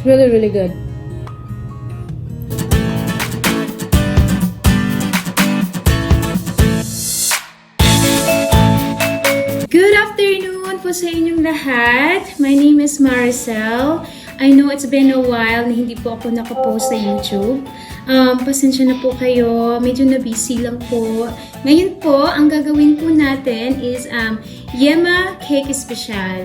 really, really good. Good afternoon po sa inyong lahat. My name is Maricel. I know it's been a while na hindi po ako nakapost sa YouTube. Pasensya na po kayo. Medyo na-busy lang po. Ngayon po, ang gagawin po natin is Yema Cake Special.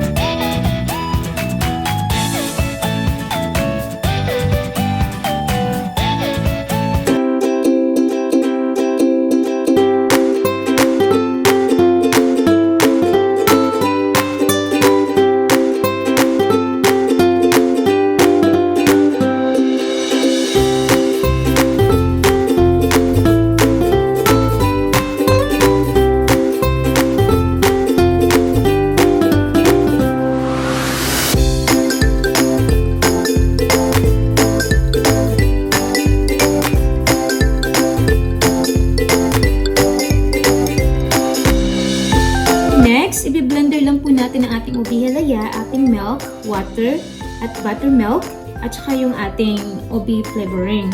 Next, i-blender lang po natin ang ating ubi halaya, ating milk, water, at buttermilk, at saka yung ating ubi flavoring.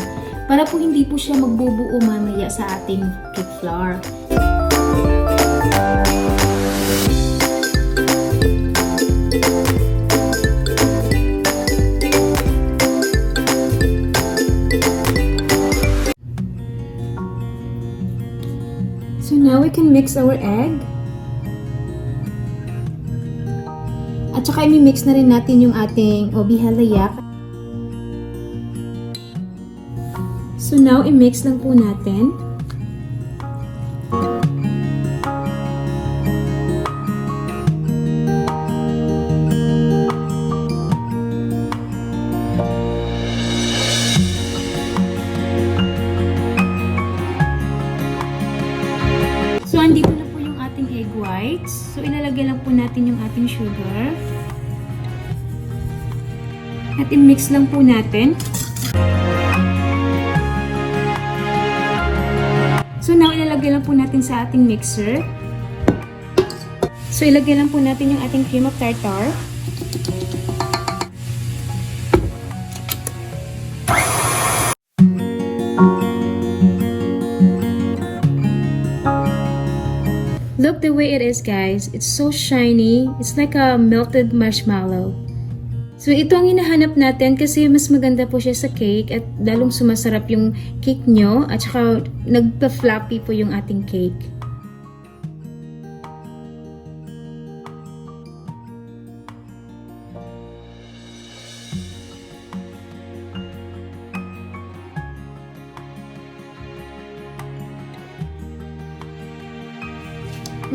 Para po hindi po siya magbubuo mamaya sa ating cake flour. So now we can mix our egg. At saka i-mix na rin natin yung ating ubi halaya. So now i-mix lang po natin. So andito na po yung ating egg whites. So ilalagay lang po natin yung ating sugar. At i-mix lang po natin. So now ilalagay lang po natin sa ating mixer. So ilagay lang po natin yung ating cream of tartar. Look the way it is, guys. It's so shiny. It's like a melted marshmallow. So ito ang hinahanap natin kasi mas maganda po siya sa cake at lalong sumasarap yung cake nyo at saka nagpa-floppy po yung ating cake.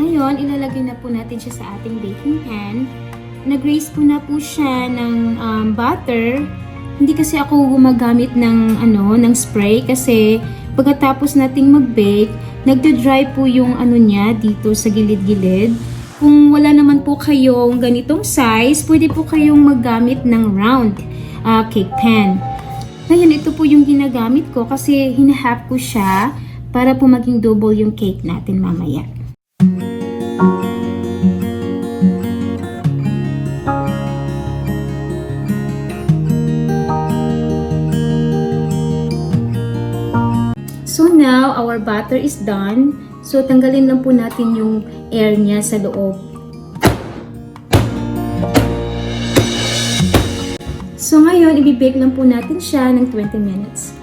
Ngayon, ilalagay na po natin siya sa ating baking pan. Nag-grease po na po siya ng butter. Hindi kasi ako gumagamit ng spray kasi pagkatapos nating mag-bake, nagda-dry po yung niya dito sa gilid-gilid. Kung wala naman po kayong ganitong size, pwede po kayong maggamit ng round cake pan. Ngayon, ito po yung ginagamit ko kasi hinahap ko siya para po maging double yung cake natin mamaya. So now, our butter is done. So tanggalin lang po natin yung air niya sa loob. So ngayon, i-bake lang po natin siya ng 20 minutes.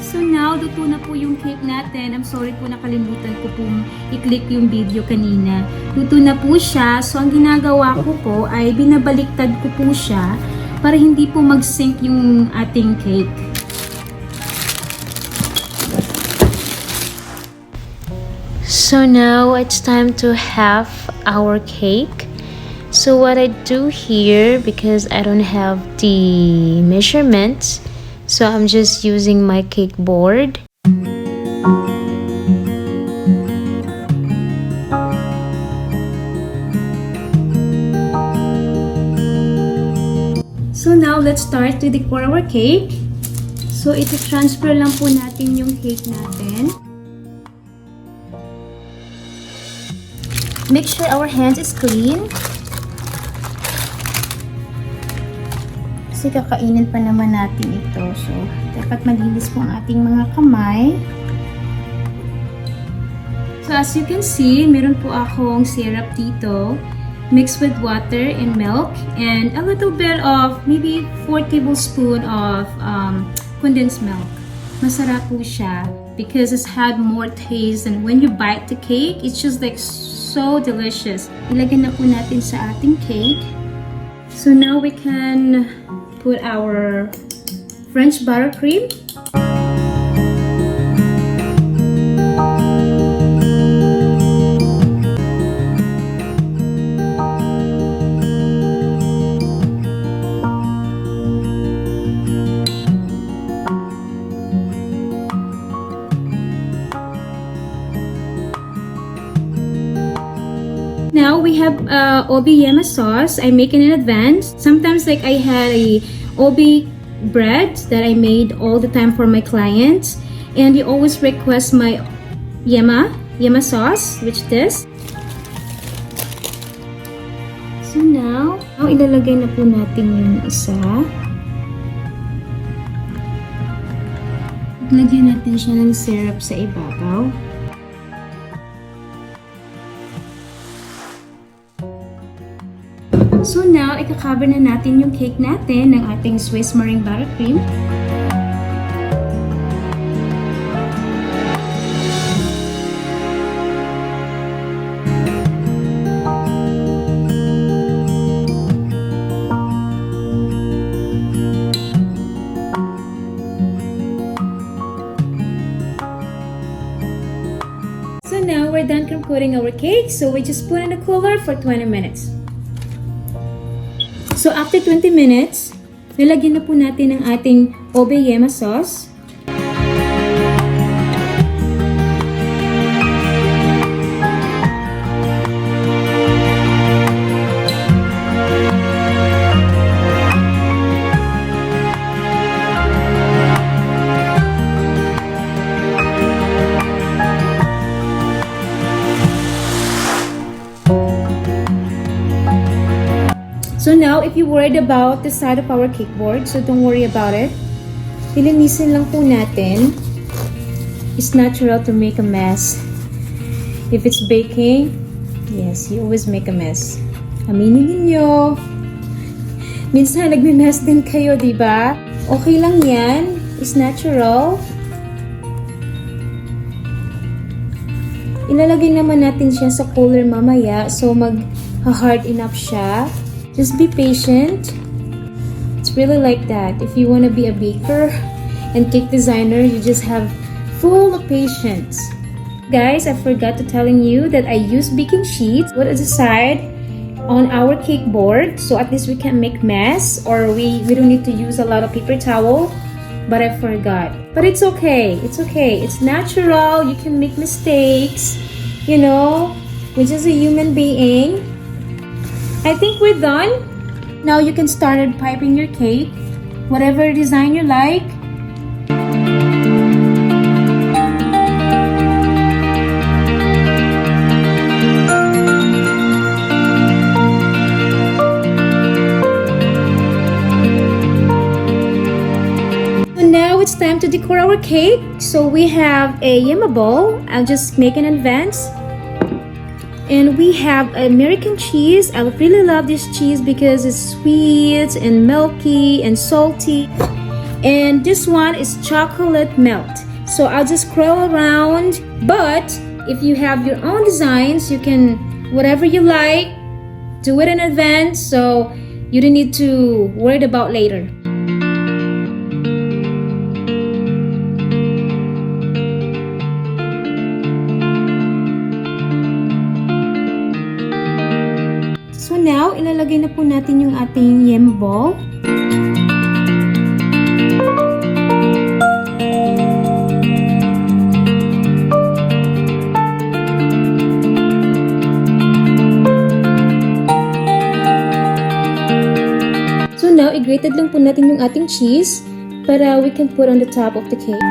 So now, luto na po yung cake natin. I'm sorry po, nakalimutan ko pong i-click yung video kanina. Luto na po siya. So ang ginagawa ko po ay binabaliktad ko po siya para hindi po mag-sink yung ating cake. So now it's time to have our cake. So what I do here, because I don't have the measurements, so I'm just using my cake board. So now, let's start to decor our cake. So, iti-transfer lang po natin yung cake natin. Make sure our hands is clean. Kasi kakainin pa naman natin ito. So, dapat malinis po ang ating mga kamay. So, as you can see, meron po akong syrup dito. Mixed with water and milk. And a little bit of, maybe 4 tablespoons of condensed milk. Masarap po siya because it's had more taste. And when you bite the cake, it's just like so delicious. Ilagay na po natin sa ating cake. So now we can put our French buttercream. Now we have UBE YEMA sauce. I make it in advance. Sometimes like I had a UBE bread that I made all the time for my clients, and you always request my YEMA sauce, which this. So now ilalagay na po natin yung isa. Lagyan natin siya ng syrup sa ibabaw. So now, ika-cover na natin yung cake natin ng ating Swiss meringue buttercream. So now, we're done coating our cake. So we just put in the cooler for 20 minutes. So, after 20 minutes, nilagyan na po natin ang ating UBE YEMA sauce. So now, if you're worried about the side of our cake board, so don't worry about it. Lilinisin lang po natin. It's natural to make a mess. If it's baking, yes, you always make a mess. Aminin ninyo. Minsan, nagme-mess din kayo, di ba? Okay lang yan. It's natural. Ilalagay naman natin siya sa cooler mamaya, so mag-hard enough siya. Just be patient. It's really like that. If you want to be a baker and cake designer, you just have full of patience. Guys, I forgot to telling you that I use baking sheets. Put it aside on our cake board, so at least we can make mess, or we don't need to use a lot of paper towel. But I forgot. But it's okay. It's okay. It's natural. You can make mistakes. You know, we're just a human being. I think we're done. Now you can start piping your cake, whatever design you like. So now it's time to decor our cake. So we have a YEMA bowl. I'll just make an advance. And we have American cheese. I really love this cheese because it's sweet and milky and salty. And this one is chocolate melt. So I'll just scroll around. But if you have your own designs, you can, whatever you like, do it in advance. So you don't need to worry about later. So now, ilalagay na po natin yung ating YEMA ball. So now, i-grated lang po natin yung ating cheese para we can put on the top of the cake.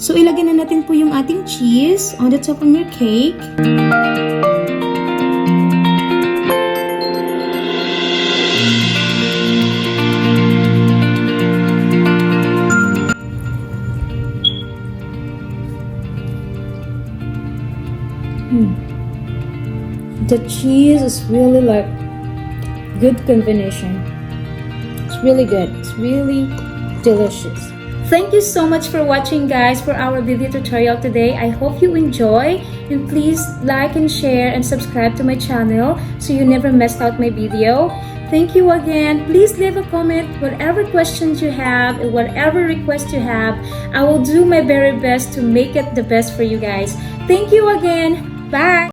So, ilagay na natin po yung ating cheese on the top of your cake. The cheese is really like good combination. It's really good. It's really delicious. Thank you so much for watching, guys, for our video tutorial today. I hope you enjoy, and please like and share and subscribe to my channel so you never miss out my video. Thank you again. Please leave a comment, whatever questions you have and whatever request you have. I will do my very best to make it the best for you guys. Thank you again. Bye.